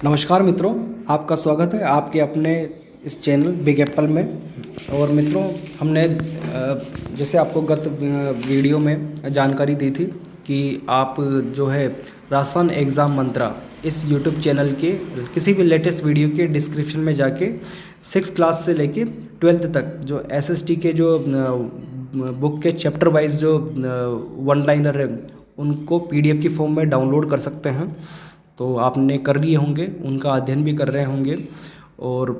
नमस्कार मित्रों, आपका स्वागत है आपके अपने इस चैनल बिग एप्पल में। और मित्रों, हमने जैसे आपको गत वीडियो में जानकारी दी थी कि आप जो है राजस्थान एग्ज़ाम मंत्रा इस यूट्यूब चैनल के किसी भी लेटेस्ट वीडियो के डिस्क्रिप्शन में जाके 6th क्लास से लेके 12th तक जो एसएसटी के जो बुक के चैप्टर वाइज जो वन लाइनर है उनको पीडीएफ की फॉर्म में डाउनलोड कर सकते हैं। तो आपने कर लिए होंगे, उनका अध्ययन भी कर रहे होंगे। और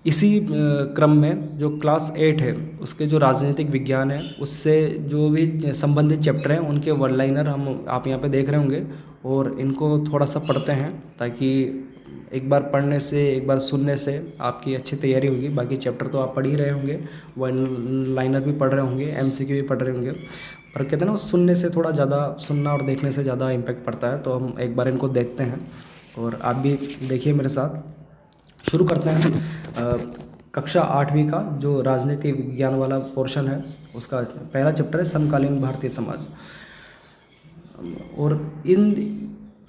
इसी क्रम में जो क्लास 8 है उसके जो राजनीतिक विज्ञान है उससे जो भी संबंधित चैप्टर हैं उनके वन लाइनर आप यहाँ पे देख रहे होंगे। और इनको थोड़ा सा पढ़ते हैं ताकि एक बार पढ़ने से, एक बार सुनने से आपकी अच्छी तैयारी होगी। बाकी चैप्टर तो आप पढ़ ही रहे होंगे, वन लाइनर भी पढ़ रहे होंगे, एमसीक्यू भी पढ़ रहे होंगे। पर कहते हैं ना, सुनने से थोड़ा ज़्यादा, सुनना और देखने से ज़्यादा इम्पैक्ट पड़ता है। तो हम एक बार इनको देखते हैं और आप भी देखिए मेरे साथ। शुरू करते हैं कक्षा 8वीं का जो राजनीति विज्ञान वाला पोर्शन है उसका पहला चैप्टर है समकालीन भारतीय समाज। और इन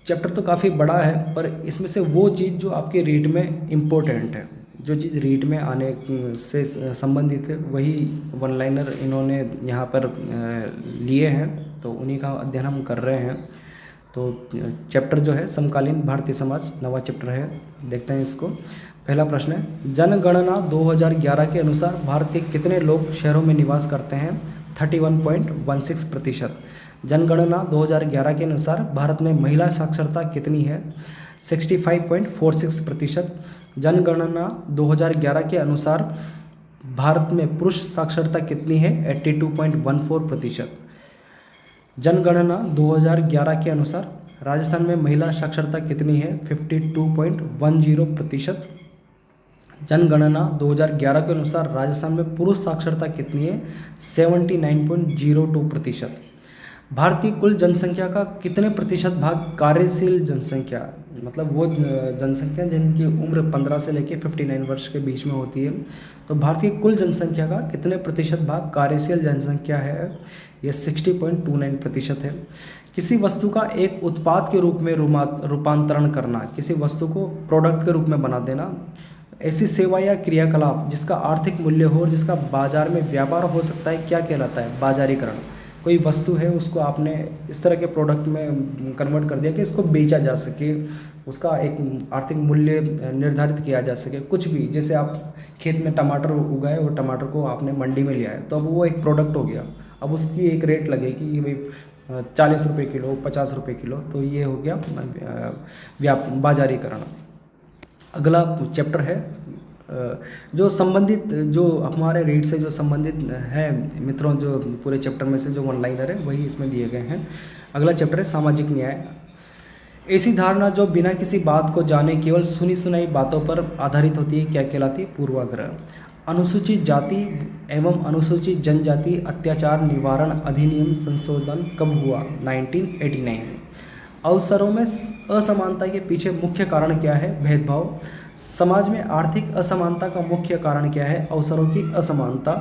चैप्टर तो काफ़ी बड़ा है, पर इसमें से वो चीज़ जो आपके रीड में इम्पोर्टेंट है, जो चीज़ रीड में आने से संबंधित है, वही वन लाइनर इन्होंने यहाँ पर लिए हैं। तो उन्हीं का अध्ययन हम कर रहे हैं। तो चैप्टर जो है समकालीन भारतीय समाज, नवा चैप्टर है। देखते हैं इसको। पहला प्रश्न है, जनगणना 2011 के अनुसार भारत के कितने लोग शहरों में निवास करते हैं? 31.16%। जनगणना 2011 के अनुसार भारत में महिला साक्षरता कितनी है? 65.46%। जनगणना 2011 के अनुसार भारत में पुरुष साक्षरता कितनी है? 82.14%। जनगणना 2011 के अनुसार राजस्थान में महिला साक्षरता कितनी है? 52.10%। जनगणना 2011 के अनुसार राजस्थान में पुरुष साक्षरता कितनी है? 79.02%। भारत की कुल जनसंख्या का कितने प्रतिशत भाग कार्यशील जनसंख्या, मतलब वो जनसंख्या जिनकी उम्र 15 से लेकर 59 वर्ष के बीच में होती है, तो भारत की कुल जनसंख्या का कितने प्रतिशत भाग कार्यशील जनसंख्या है? ये 60.29% है। किसी वस्तु का एक उत्पाद के रूप में रूपांतरण करना, किसी वस्तु को प्रोडक्ट के रूप में बना देना, ऐसी सेवा या क्रियाकलाप जिसका आर्थिक मूल्य हो और जिसका बाजार में व्यापार हो सकता है, क्या कहलाता है? बाजारीकरण। कोई वस्तु है उसको आपने इस तरह के प्रोडक्ट में कन्वर्ट कर दिया कि इसको बेचा जा सके, उसका एक आर्थिक मूल्य निर्धारित किया जा सके। कुछ भी, जैसे आप खेत में टमाटर उगाए और टमाटर को आपने मंडी में लिया है, तो अब वो एक प्रोडक्ट हो गया। अब उसकी एक रेट लगेगी कि भाई 40 रुपये किलो, 50 रुपये किलो। तो ये हो गया बाजारीकरण। अगला चैप्टर है जो संबंधित, जो हमारे रीड से जो संबंधित है मित्रों, जो पूरे चैप्टर में से जो वन लाइनर है वही इसमें दिए गए हैं। अगला चैप्टर है सामाजिक न्याय। ऐसी धारणा जो बिना किसी बात को जाने केवल सुनी सुनाई बातों पर आधारित होती है, क्या कहलाती है? पूर्वाग्रह। अनुसूचित जाति एवं अनुसूचित जनजाति अत्याचार निवारण अधिनियम संशोधन कब हुआ? 1989 में। अवसरों में असमानता के पीछे मुख्य कारण क्या है? भेदभाव। समाज में आर्थिक असमानता का मुख्य कारण क्या है? अवसरों की असमानता।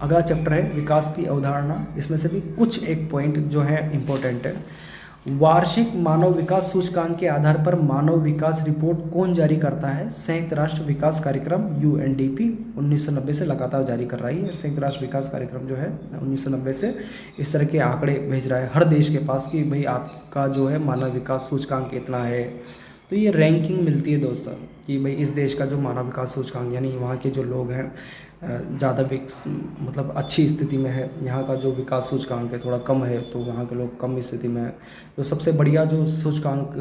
अगला चैप्टर है विकास की अवधारणा। इसमें से भी कुछ एक पॉइंट जो है इम्पोर्टेंट है। वार्षिक मानव विकास सूचकांक के आधार पर मानव विकास रिपोर्ट कौन जारी करता है? संयुक्त राष्ट्र विकास कार्यक्रम यूएनडीपी 1990 से लगातार जारी कर रही है। संयुक्त राष्ट्र विकास कार्यक्रम जो है 1990 से इस तरह के आंकड़े भेज रहा है हर देश के पास कि भाई आपका जो है मानव विकास सूचकांक इतना है। तो ये रैंकिंग मिलती है दोस्तों कि भाई इस देश का जो मानव विकास सूचकांक, यानी वहाँ के जो लोग हैं ज़्यादा मतलब अच्छी स्थिति में है, यहाँ का जो विकास सूचकांक है थोड़ा कम है, तो वहाँ के लोग कम स्थिति में है। तो सबसे बढ़िया जो सूचकांक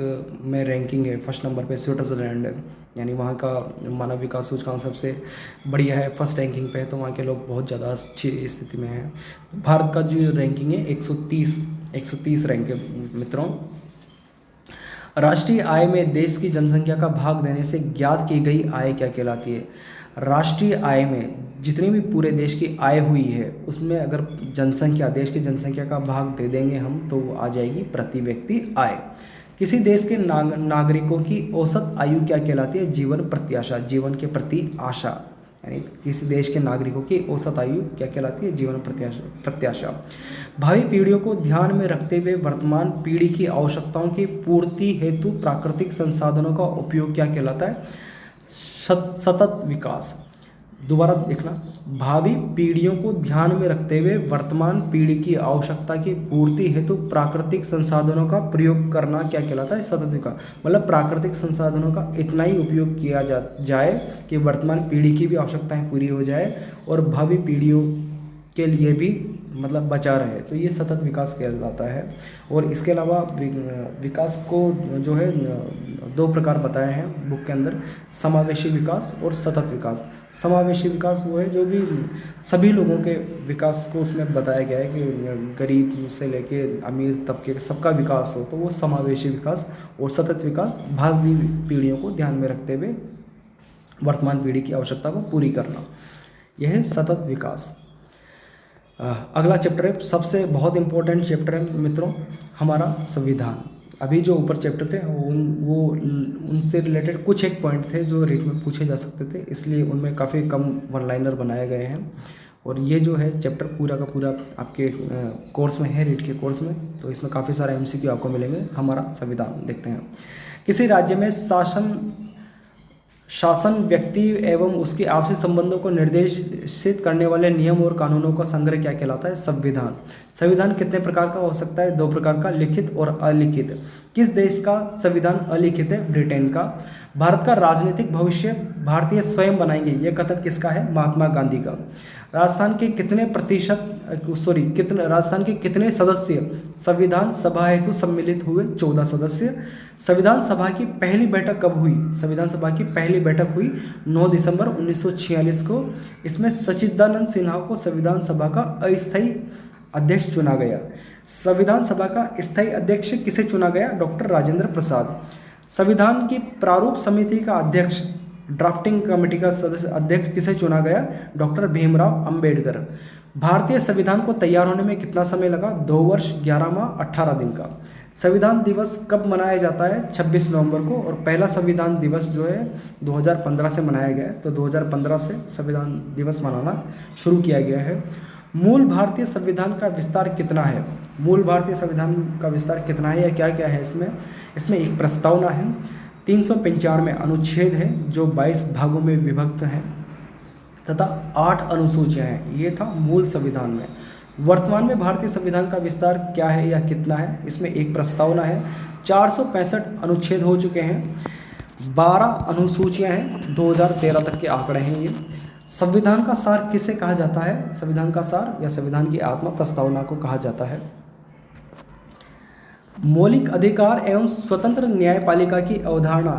में रैंकिंग है, फर्स्ट नंबर पे स्विट्ज़रलैंड है, यानी वहाँ का मानव विकास सूचकांक सबसे बढ़िया है, फर्स्ट रैंकिंग पे है। तो वहाँ के लोग बहुत ज़्यादा अच्छी स्थिति में हैं। तो भारत का जो रैंकिंग है 130 रैंक है मित्रों। राष्ट्रीय आय में देश की जनसंख्या का भाग देने से ज्ञात की गई आय क्या कहलाती है? राष्ट्रीय आय में जितनी भी पूरे देश की आय हुई है उसमें अगर जनसंख्या, देश की जनसंख्या का भाग दे देंगे हम, तो वो आ जाएगी प्रति व्यक्ति आय। किसी देश के नागरिकों की औसत आयु क्या कहलाती है? जीवन प्रत्याशा, जीवन के प्रति आशा। यानी किसी देश के नागरिकों की औसत आयु क्या कहलाती है? जीवन प्रत्याशा। भावी पीढ़ियों को ध्यान में रखते हुए वर्तमान पीढ़ी की आवश्यकताओं की पूर्ति हेतु प्राकृतिक संसाधनों का उपयोग क्या कहलाता है? सतत विकास। दोबारा देखना, भावी पीढ़ियों को ध्यान में रखते हुए वर्तमान पीढ़ी की आवश्यकता की पूर्ति हेतु प्राकृतिक संसाधनों का प्रयोग करना क्या कहलाता है? सतत विकास। मतलब प्राकृतिक संसाधनों का इतना ही उपयोग किया जाए कि वर्तमान पीढ़ी की भी आवश्यकताएं पूरी हो जाए और भावी पीढ़ियों के लिए भी मतलब बचा रहे, तो ये सतत विकास कहलाता है। और इसके अलावा विकास को जो है 2 प्रकार बताए हैं बुक के अंदर, समावेशी विकास और सतत विकास। समावेशी विकास वो है जो भी सभी लोगों के विकास को उसमें बताया गया है कि गरीब से लेके अमीर तबके सबका विकास हो, तो वो समावेशी विकास। और सतत विकास भावी पीढ़ियों को ध्यान में रखते हुए वर्तमान पीढ़ी की आवश्यकता को पूरी करना, यह है सतत विकास। अगला चैप्टर है, सबसे बहुत इम्पोर्टेंट चैप्टर है मित्रों, हमारा संविधान। अभी जो ऊपर चैप्टर थे वो उनसे रिलेटेड कुछ एक पॉइंट थे जो रीट में पूछे जा सकते थे, इसलिए उनमें काफ़ी कम वन लाइनर बनाए गए हैं। और ये जो है चैप्टर पूरा का पूरा आपके कोर्स में है, रीट के कोर्स में, तो इसमें काफ़ी सारे MCQ आपको मिलेंगे। हमारा संविधान देखते हैं। किसी राज्य में शासन व्यक्ति एवं उसके आपसी संबंधों को निर्देशित करने वाले नियम और कानूनों का संग्रह क्या कहलाता है? संविधान। संविधान कितने प्रकार का हो सकता है? 2 प्रकार का, लिखित और अलिखित। किस देश का संविधान अलिखित है? ब्रिटेन का। भारत का राजनीतिक भविष्य भारतीय स्वयं बनाएंगे, यह कथन किसका है? महात्मा गांधी का। राजस्थान के कितने सदस्य संविधान सभा हेतु सम्मिलित हुए? 14 सदस्य। संविधान सभा की पहली बैठक कब हुई? संविधान सभा की पहली बैठक हुई 9 दिसंबर 1946 को। इसमें सच्चिदानंद सिन्हा को संविधान सभा का अस्थायी अध्यक्ष चुना गया। संविधान सभा का स्थायी अध्यक्ष किसे चुना गया? डॉक्टर राजेंद्र प्रसाद। संविधान की प्रारूप समिति का अध्यक्ष, ड्राफ्टिंग कमेटी का सदस्य अध्यक्ष किसे चुना गया? डॉक्टर भीमराव अंबेडकर। भारतीय संविधान को तैयार होने में कितना समय लगा? 2 वर्ष 11 माह 18 दिन का। संविधान दिवस कब मनाया जाता है? 26 नवंबर को। और पहला संविधान दिवस जो है 2015 से मनाया गया है, तो 2015 से संविधान दिवस मनाना शुरू किया गया है। मूल भारतीय संविधान का विस्तार कितना है? मूल भारतीय संविधान का विस्तार कितना है या क्या क्या है इसमें एक प्रस्तावना है, 395 अनुच्छेद हैं जो 22 भागों में विभक्त हैं तथा 8 अनुसूचियां हैं। ये था मूल संविधान में। वर्तमान में भारतीय संविधान का विस्तार क्या है या कितना है? इसमें एक प्रस्तावना है, 465 अनुच्छेद हो चुके हैं, 12 अनुसूचियां हैं, 2013 तक के आंकड़े हैं ये। संविधान का सार किसे कहा जाता है? संविधान का सार या संविधान की आत्मा प्रस्तावना को कहा जाता है। मौलिक अधिकार एवं स्वतंत्र न्यायपालिका की अवधारणा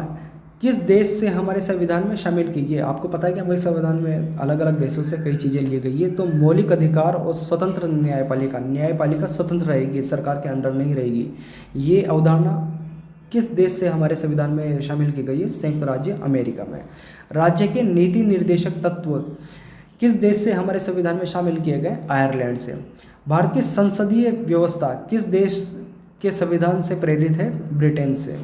किस देश से हमारे संविधान में शामिल की गई है? आपको पता है कि हमारे संविधान में अलग अलग देशों से कई चीज़ें ली गई है। तो मौलिक अधिकार और स्वतंत्र न्यायपालिका स्वतंत्र रहेगी, सरकार के अंडर नहीं रहेगी। ये अवधारणा किस देश से हमारे संविधान में शामिल की गई है? संयुक्त राज्य अमेरिका में। राज्य के नीति निर्देशक तत्व किस देश से हमारे संविधान में शामिल किए गए? आयरलैंड से। भारत की संसदीय व्यवस्था किस देश के संविधान से प्रेरित है? ब्रिटेन से।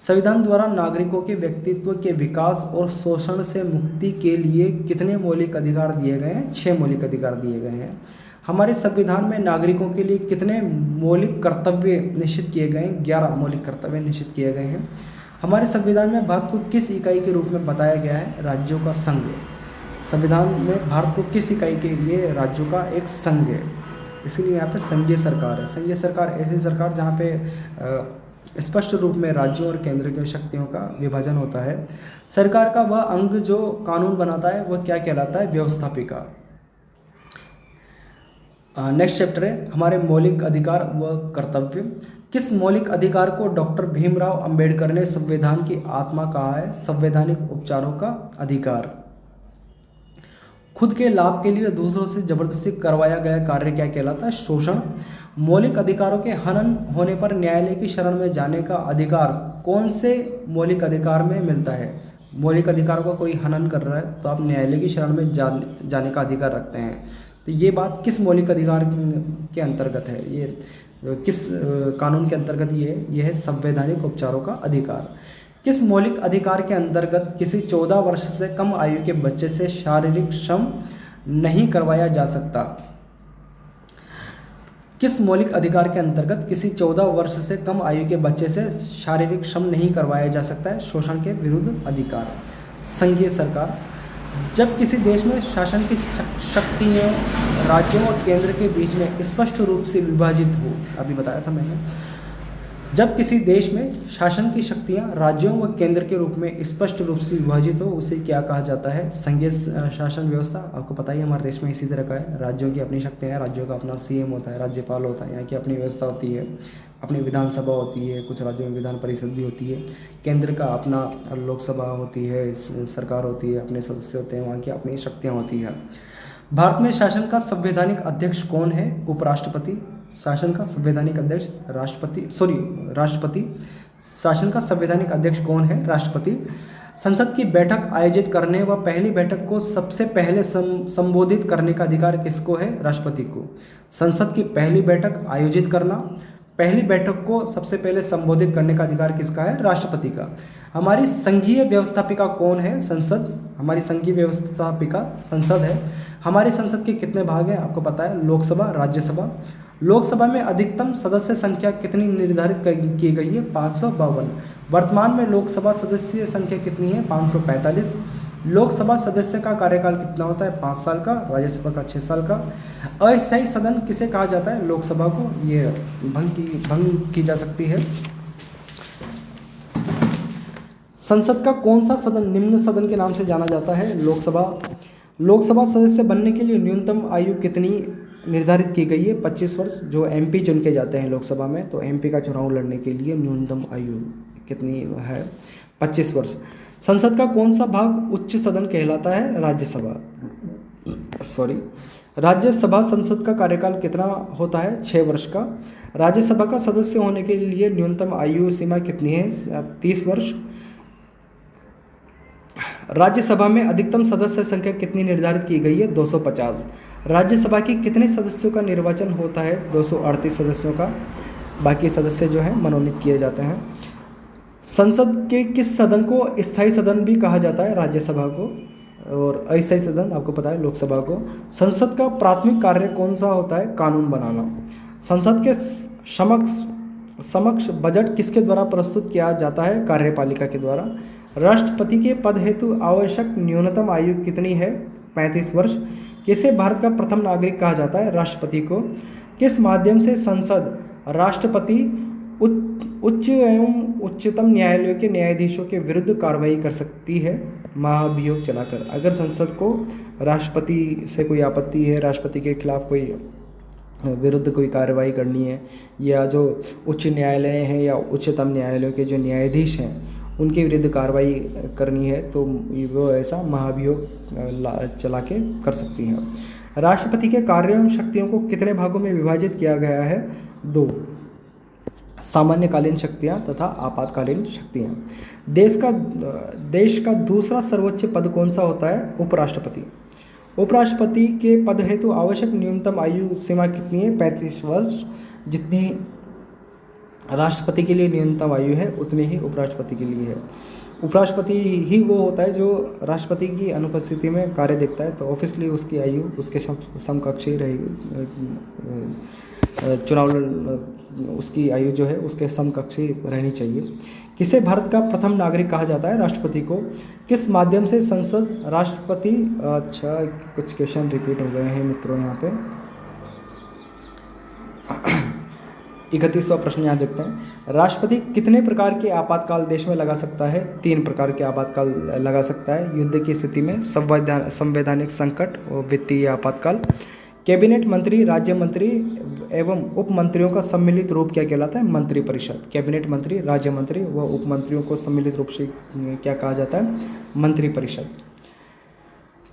संविधान द्वारा नागरिकों के व्यक्तित्व के विकास और शोषण से मुक्ति के लिए कितने मौलिक अधिकार दिए गए हैं? 6 मौलिक अधिकार दिए गए हैं। हमारे संविधान में नागरिकों के लिए कितने मौलिक कर्तव्य निश्चित किए गए हैं? 11 मौलिक कर्तव्य निश्चित किए गए हैं। हमारे संविधान में भारत को किस इकाई के रूप में बताया गया है? राज्यों का संघ। संविधान में भारत को किस इकाई के? ये राज्यों का एक संघ है, इसलिए यहाँ पे संघीय सरकार है। संघीय सरकार ऐसी सरकार जहाँ पे स्पष्ट रूप में राज्यों और केंद्र की शक्तियों का विभाजन होता है। सरकार का वह अंग जो कानून बनाता है वह क्या कहलाता है? व्यवस्थापिका। नेक्स्ट चैप्टर है हमारे मौलिक अधिकार व कर्तव्य। किस मौलिक अधिकार को डॉक्टर भीमराव अंबेडकर ने संविधान की आत्मा कहा है? संवैधानिक उपचारों का अधिकार। खुद के लाभ के लिए दूसरों से जबरदस्ती करवाया गया कार्य क्या कहलाता है? शोषण। मौलिक अधिकारों के हनन होने पर न्यायालय की शरण में जाने का अधिकार कौन से मौलिक अधिकार में मिलता है? मौलिक अधिकारों का कोई हनन कर रहा है तो आप न्यायालय की शरण में जाने का अधिकार रखते हैं। तो ये बात किस मौलिक अधिकार के अंतर्गत है? ये किस कानून के अंतर्गत ये है संवैधानिक उपचारों का अधिकार। किस मौलिक अधिकार के अंतर्गत किसी 14 वर्ष से कम आयु के बच्चे से शारीरिक श्रम नहीं करवाया जा सकता? किस मौलिक अधिकार के अंतर्गत किसी 14 वर्ष से कम आयु के बच्चे से शारीरिक श्रम नहीं करवाया जा सकता है? शोषण के विरुद्ध अधिकार। संघीय सरकार। जब किसी देश में शासन की शक्तियाँ राज्यों और केंद्र के बीच में स्पष्ट रूप से विभाजित हो, अभी बताया था मैंने, जब किसी देश में शासन की शक्तियाँ राज्यों व केंद्र के रूप में स्पष्ट रूप से विभाजित हो, उसे क्या कहा जाता है? संघीय शासन व्यवस्था। आपको पता ही है हमारे देश में इसी तरह का है। राज्यों की अपनी शक्तियाँ हैं, राज्यों का अपना सीएम होता है, राज्यपाल होता है, यहाँ की अपनी व्यवस्था होती है, अपनी विधानसभा होती है, कुछ राज्यों में विधान परिषद भी होती है, केंद्र का अपना लोकसभा होती है, सरकार होती है, अपने सदस्य होते हैं, वहाँ की अपनी शक्तियाँ होती है। भारत में शासन का संवैधानिक अध्यक्ष कौन है? उपराष्ट्रपति। शासन का संवैधानिक अध्यक्ष राष्ट्रपति। शासन का संवैधानिक अध्यक्ष कौन है? राष्ट्रपति। संसद की बैठक आयोजित करने व पहली बैठक को सबसे पहले संबोधित करने का अधिकार किसको है? राष्ट्रपति को। संसद की पहली बैठक आयोजित करना, पहली बैठक को सबसे पहले संबोधित करने का अधिकार किसका है? राष्ट्रपति का। हमारी संघीय व्यवस्थापिका कौन है? संसद। हमारी संघीय व्यवस्थापिका संसद है। हमारी संसद के कितने भाग हैं? आपको पता है, लोकसभा, राज्यसभा। लोकसभा में अधिकतम सदस्य संख्या कितनी निर्धारित की गई है? 552। वर्तमान में लोकसभा सदस्य संख्या कितनी है? 545। लोकसभा सदस्य का कार्यकाल कितना होता है? 5 साल का। राज्यसभा का 6 साल का। अस्थायी सदन किसे कहा जाता है? लोकसभा को। ये भंग की जा सकती है। संसद का कौन सा सदन निम्न सदन के नाम से जाना जाता है? लोकसभा। लोकसभा सदस्य बनने के लिए न्यूनतम आयु कितनी निर्धारित की गई है? 25 वर्ष। जो एमपी चुन के जाते हैं लोकसभा में, तो एमपी का चुनाव लड़ने के लिए न्यूनतम आयु कितनी है? 25 वर्ष। संसद का कौन सा भाग उच्च सदन कहलाता है? राज्यसभा। राज्यसभा संसद का कार्यकाल कितना होता है? 6 वर्ष का। राज्यसभा का सदस्य होने के लिए न्यूनतम आयु सीमा कितनी है? 30 वर्ष। राज्यसभा में अधिकतम सदस्य संख्या कितनी निर्धारित की गई है? 250। राज्यसभा की कितने सदस्यों का निर्वाचन होता है? 238 सदस्यों का। बाकी सदस्य जो है मनोनीत किए जाते हैं। संसद के किस सदन को स्थायी सदन भी कहा जाता है? राज्यसभा को। और अस्थायी सदन आपको पता है, लोकसभा को। संसद का प्राथमिक कार्य कौन सा होता है? कानून बनाना। संसद के समक्ष बजट किसके द्वारा प्रस्तुत किया जाता है? कार्यपालिका के द्वारा। राष्ट्रपति के पद हेतु आवश्यक न्यूनतम आयु कितनी है? 35 वर्ष। किसे भारत का प्रथम नागरिक कहा जाता है? राष्ट्रपति को। किस माध्यम से संसद राष्ट्रपति उच्च एवं उच्चतम न्यायालयों के न्यायाधीशों के विरुद्ध कार्रवाई कर सकती है? महाभियोग चलाकर। अगर संसद को राष्ट्रपति से कोई आपत्ति है, राष्ट्रपति के खिलाफ कोई विरुद्ध कोई कार्रवाई करनी है, या जो उच्च न्यायालय हैं या उच्चतम न्यायालयों के जो न्यायाधीश हैं उनके विरुद्ध कार्रवाई करनी है, तो वो ऐसा महाभियोग चला के कर सकती हैं। राष्ट्रपति के कार्यों एवं शक्तियों को कितने भागों में विभाजित किया गया है? 2। सामान्यकालीन शक्तियाँ तथा आपातकालीन शक्तियाँ। देश का दूसरा सर्वोच्च पद कौन सा होता है? उपराष्ट्रपति। उपराष्ट्रपति के पद हेतु आवश्यक न्यूनतम आयु सीमा कितनी है? 35 वर्ष। जितनी राष्ट्रपति के लिए न्यूनतम आयु है उतनी ही उपराष्ट्रपति के लिए है। उपराष्ट्रपति ही वो होता है जो राष्ट्रपति की अनुपस्थिति में कार्य देखता है, तो ऑब्वियसली उसकी आयु उसके समकक्षी रहेगी। चुनाव उसकी आयु जो है उसके समकक्षी रहनी चाहिए। किसे भारत का प्रथम नागरिक कहा जाता है? राष्ट्रपति को। किस माध्यम से संसद राष्ट्रपति, अच्छा कुछ क्वेश्चन रिपीट हो गए हैं मित्रों यहाँ पे। 31वां प्रश्न यहाँ देखते हैं। राष्ट्रपति कितने प्रकार के आपातकाल देश में लगा सकता है? 3 प्रकार के आपातकाल लगा सकता है। युद्ध की स्थिति में, संवैधानिक संकट और वित्तीय आपातकाल। कैबिनेट मंत्री, राज्य मंत्री एवं उप मंत्रियों का सम्मिलित रूप क्या कहलाता है? मंत्रिपरिषद। कैबिनेट मंत्री, राज्य मंत्री व उप मंत्रियों को सम्मिलित रूप से क्या कहा जाता है? मंत्रिपरिषद।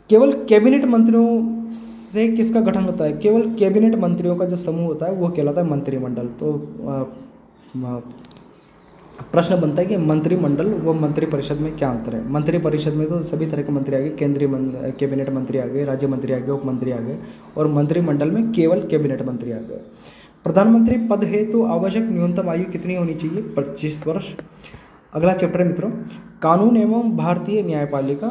केवल कैबिनेट मंत्रियों से किसका गठन होता है? केवल कैबिनेट मंत्रियों का जो समूह होता है वो कहलाता है मंत्रिमंडल। तो प्रश्न बनता है कि मंत्रिमंडल व मंत्रिपरिषद में क्या अंतर है? मंत्रिपरिषद में तो सभी तरह के मंत्री आ गए, केंद्रीय कैबिनेट मंत्री आ गए, राज्य मंत्री आ गए, उप मंत्री आ गए, और मंत्रिमंडल में केवल कैबिनेट मंत्री आ गए। प्रधानमंत्री पद हेतु आवश्यक न्यूनतम आयु कितनी होनी चाहिए? 25 वर्ष। अगला चैप्टर है मित्रों कानून एवं भारतीय न्यायपालिका।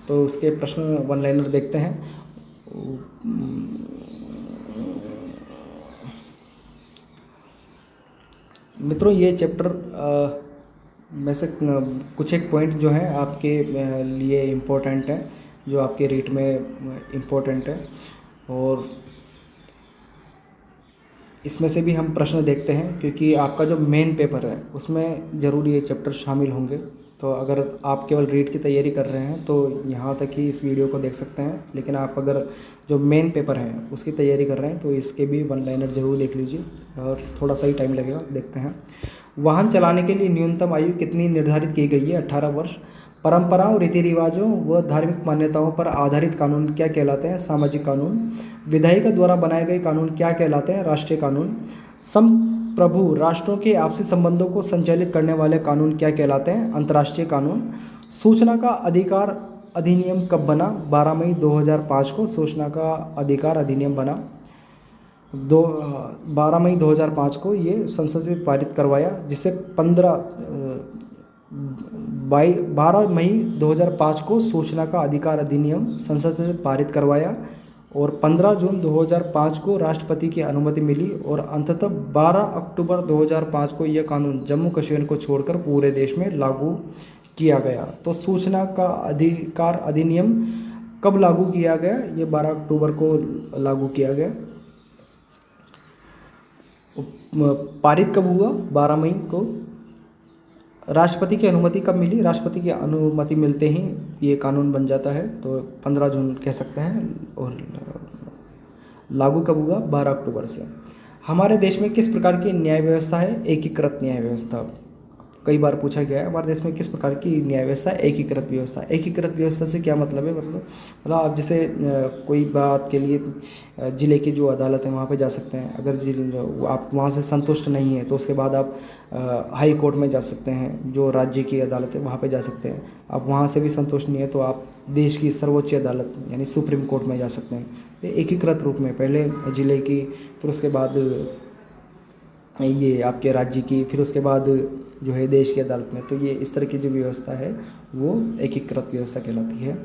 तो उसके प्रश्न वन लाइनर देखते हैं। मित्रों ये चैप्टर में से कुछ एक पॉइंट जो है आपके लिए इम्पोर्टेंट है, जो आपके रीट में इम्पोर्टेंट है, और इसमें से भी हम प्रश्न देखते हैं क्योंकि आपका जो मेन पेपर है उसमें ज़रूर ये चैप्टर शामिल होंगे। तो अगर आप केवल रीट की तैयारी कर रहे हैं तो यहाँ तक ही इस वीडियो को देख सकते हैं, लेकिन आप अगर जो मेन पेपर है उसकी तैयारी कर रहे हैं तो इसके भी वन लाइनर ज़रूर देख लीजिए, और थोड़ा सा ही टाइम लगेगा। देखते हैं वाहन चलाने के लिए न्यूनतम आयु कितनी निर्धारित की गई है? 18 वर्ष। परंपराओं, रीति रिवाजों व धार्मिक मान्यताओं पर आधारित कानून क्या कहलाते हैं? सामाजिक कानून। विधायिका द्वारा बनाए गए कानून क्या कहलाते हैं? राष्ट्रीय कानून। संप्रभु राष्ट्रों के आपसी संबंधों को संचालित करने वाले कानून क्या कहलाते हैं? अंतर्राष्ट्रीय कानून। सूचना का अधिकार अधिनियम कब बना? 12 मई 2005 को सूचना का अधिकार अधिनियम बना। 12 मई 2005 को ये संसद से पारित करवाया, जिसे 12 मई 2005 को सूचना का अधिकार अधिनियम संसद से पारित करवाया, और 15 जून 2005 को राष्ट्रपति की अनुमति मिली, और अंततः 12 अक्टूबर 2005 को यह कानून जम्मू कश्मीर को छोड़कर पूरे देश में लागू किया गया। तो सूचना का अधिकार अधिनियम कब लागू किया गया? ये 12 अक्टूबर को लागू किया गया। पारित कब हुआ? 12 मई को। राष्ट्रपति की अनुमति कब मिली? राष्ट्रपति की अनुमति मिलते ही ये कानून बन जाता है, तो 15 जून कह सकते हैं। और लागू कब हुआ? 12 अक्टूबर से। हमारे देश में किस प्रकार की न्याय व्यवस्था है? एकीकृत न्याय व्यवस्था। कई बार पूछा गया है हमारे देश में किस प्रकार की न्याय व्यवस्था? एकीकृत व्यवस्था। एकीकृत व्यवस्था से क्या मतलब है? मतलब आप जैसे कोई बात के लिए ज़िले की जो अदालत है वहाँ पे जा सकते हैं। अगर आप वहाँ से संतुष्ट नहीं है तो उसके बाद आप हाई कोर्ट में जा सकते हैं, जो राज्य की अदालत है वहाँ पे जा सकते हैं। आप वहाँ से भी संतुष्ट नहीं है तो आप देश की सर्वोच्च अदालत यानी सुप्रीम कोर्ट में जा सकते हैं। एकीकृत रूप में पहले ज़िले की, फिर उसके बाद ये आपके राज्य की, फिर उसके बाद जो है देश की अदालत में। तो ये इस तरह की जो व्यवस्था है वो एकीकृत व्यवस्था कहलाती है।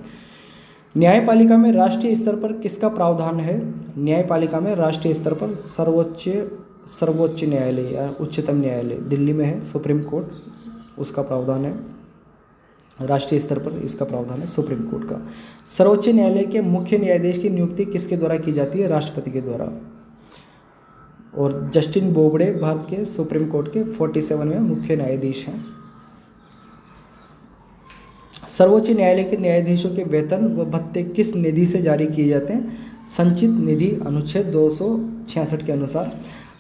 न्यायपालिका में राष्ट्रीय स्तर पर किसका प्रावधान है? न्यायपालिका में राष्ट्रीय स्तर पर सर्वोच्च न्यायालय या उच्चतम न्यायालय दिल्ली में है, सुप्रीम कोर्ट, उसका प्रावधान है। राष्ट्रीय स्तर पर इसका प्रावधान है सुप्रीम कोर्ट का। सर्वोच्च न्यायालय के मुख्य न्यायाधीश की नियुक्ति किसके द्वारा की जाती है? राष्ट्रपति के द्वारा। और जस्टिन बोबडे भारत के सुप्रीम कोर्ट के 47वें मुख्य न्यायाधीश हैं। सर्वोच्च न्यायालय के न्यायाधीशों के वेतन व भत्ते किस निधि से जारी किए जाते हैं? संचित निधि अनुच्छेद 266 के अनुसार।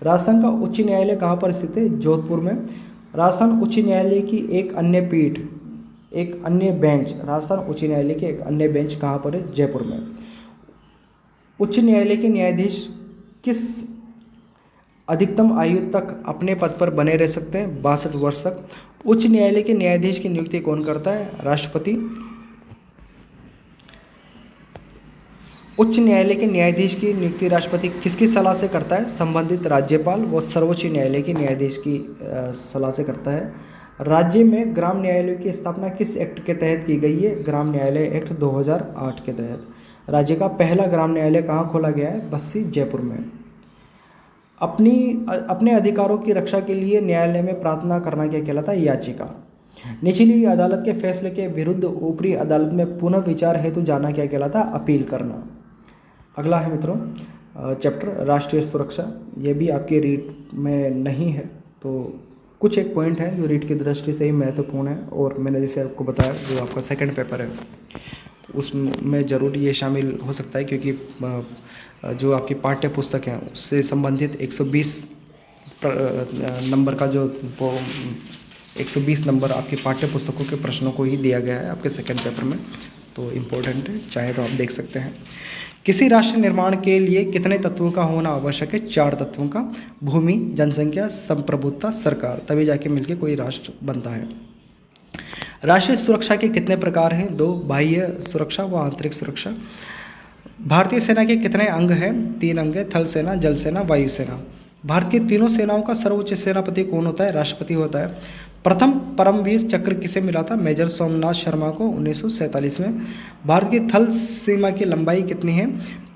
राजस्थान का उच्च न्यायालय कहाँ पर स्थित है? जोधपुर में। राजस्थान उच्च न्यायालय की एक अन्य पीठ, एक अन्य बेंच, राजस्थान उच्च न्यायालय के एक अन्य बेंच कहाँ पर है? जयपुर में। उच्च न्यायालय के न्यायाधीश किस अधिकतम आयु तक अपने पद पर बने रह सकते हैं? 62 वर्ष तक। उच्च न्यायालय के न्यायाधीश की नियुक्ति कौन करता है? राष्ट्रपति। उच्च न्यायालय के न्यायाधीश की नियुक्ति राष्ट्रपति किसकी सलाह से करता है? संबंधित राज्यपाल व सर्वोच्च न्यायालय के न्यायाधीश की सलाह से करता है। राज्य में ग्राम न्यायालय की स्थापना किस एक्ट के तहत की गई है? ग्राम न्यायालय एक्ट 2008 के तहत। राज्य का पहला ग्राम न्यायालय कहाँ खोला गया है? बस्सी, जयपुर में। अपने अधिकारों की रक्षा के लिए न्यायालय में प्रार्थना करना क्या कहलाता है? याचिका। निचली अदालत के फैसले के विरुद्ध ऊपरी अदालत में पुनः विचार हेतु जाना क्या कहलाता है? अपील करना। अगला है मित्रों चैप्टर राष्ट्रीय सुरक्षा। ये भी आपके रीट में नहीं है, तो कुछ एक पॉइंट हैं जो रीट की दृष्टि से ही महत्वपूर्ण है, और मैंने जैसे आपको बताया जो आपका सेकंड पेपर है उसमें ज़रूर ये शामिल हो सकता है, क्योंकि जो आपकी पाठ्य पुस्तक है उससे संबंधित 120 नंबर का जो 120 नंबर आपकी पाठ्य पुस्तकों के प्रश्नों को ही दिया गया है आपके सेकंड पेपर में, तो इम्पोर्टेंट है, चाहे तो आप देख सकते हैं। किसी राष्ट्र निर्माण के लिए कितने तत्वों का होना आवश्यक है? 4 तत्वों का। भूमि, जनसंख्या, संप्रभुता, सरकार, तभी जाके मिलके कोई राष्ट्र बनता है। राष्ट्रीय सुरक्षा के कितने प्रकार हैं? 2, बाह्य सुरक्षा व आंतरिक सुरक्षा। भारतीय सेना के कितने अंग हैं? 3 अंग हैं, थल सेना, जल सेना, वायु सेना। भारत की तीनों सेनाओं का सर्वोच्च सेनापति कौन होता है? राष्ट्रपति होता है। प्रथम परमवीर चक्र किसे मिला था? मेजर सोमनाथ शर्मा को 1947 में। भारत की थल सीमा की लंबाई कितनी है?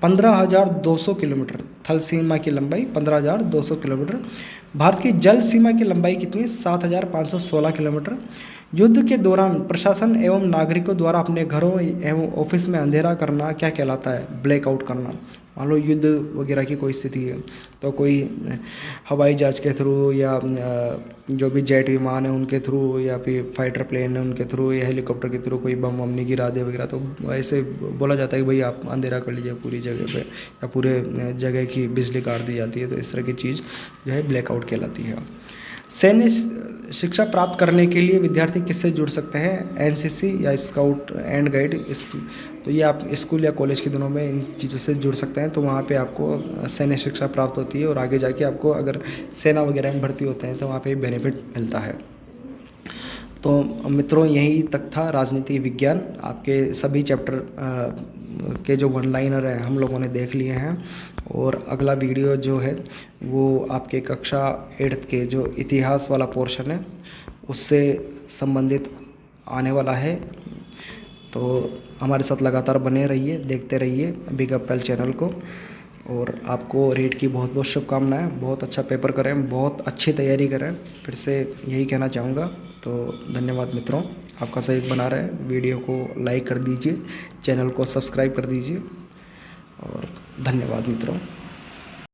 15,200 किलोमीटर। थल सीमा की लंबाई 15,200 किलोमीटर। भारत की जल सीमा की लंबाई कितनी है? 7,516 किलोमीटर। युद्ध के दौरान प्रशासन एवं नागरिकों द्वारा अपने घरों एवं ऑफिस में अंधेरा करना क्या कहलाता है? ब्लैकआउट करना। मान लो युद्ध वगैरह की कोई स्थिति है तो कोई हवाई जहाज के थ्रू या जो भी जेट विमान है उनके थ्रू या फिर फाइटर प्लेन है उनके थ्रू या हेलीकॉप्टर के थ्रू कोई बम वम नहीं गिरा दे वगैरह, तो ऐसे बोला जाता है कि भाई आप अंधेरा कर लीजिए पूरी जगह पे या पूरे जगह की बिजली काट दी जाती है। तो इस तरह की चीज़ जो है ब्लैकआउट कहलाती है। सैन्य शिक्षा प्राप्त करने के लिए विद्यार्थी किससे जुड़ सकते हैं? एनसीसी या स्काउट एंड गाइड। तो ये आप स्कूल या कॉलेज के दिनों में इन चीज़ों से जुड़ सकते हैं, तो वहाँ पे आपको सैन्य शिक्षा प्राप्त होती है और आगे जाके आपको अगर सेना वगैरह में भर्ती होते हैं तो वहाँ पे बेनिफिट मिलता है। तो मित्रों यही तक था राजनीति विज्ञान। आपके सभी चैप्टर के जो वन लाइनर हैं हम लोगों ने देख लिए हैं और अगला वीडियो जो है वो आपके कक्षा 8th के जो इतिहास वाला पोर्शन है उससे संबंधित आने वाला है। तो हमारे साथ लगातार बने रहिए, देखते रहिए बिग अप पहल चैनल को। और आपको रेट की बहुत बहुत शुभकामनाएं। बहुत अच्छा पेपर करें, बहुत अच्छी तैयारी करें, फिर से यही कहना चाहूँगा। तो धन्यवाद मित्रों, आपका सहयोग बना रहे। वीडियो को लाइक कर दीजिए, चैनल को सब्सक्राइब कर दीजिए और धन्यवाद मित्रों।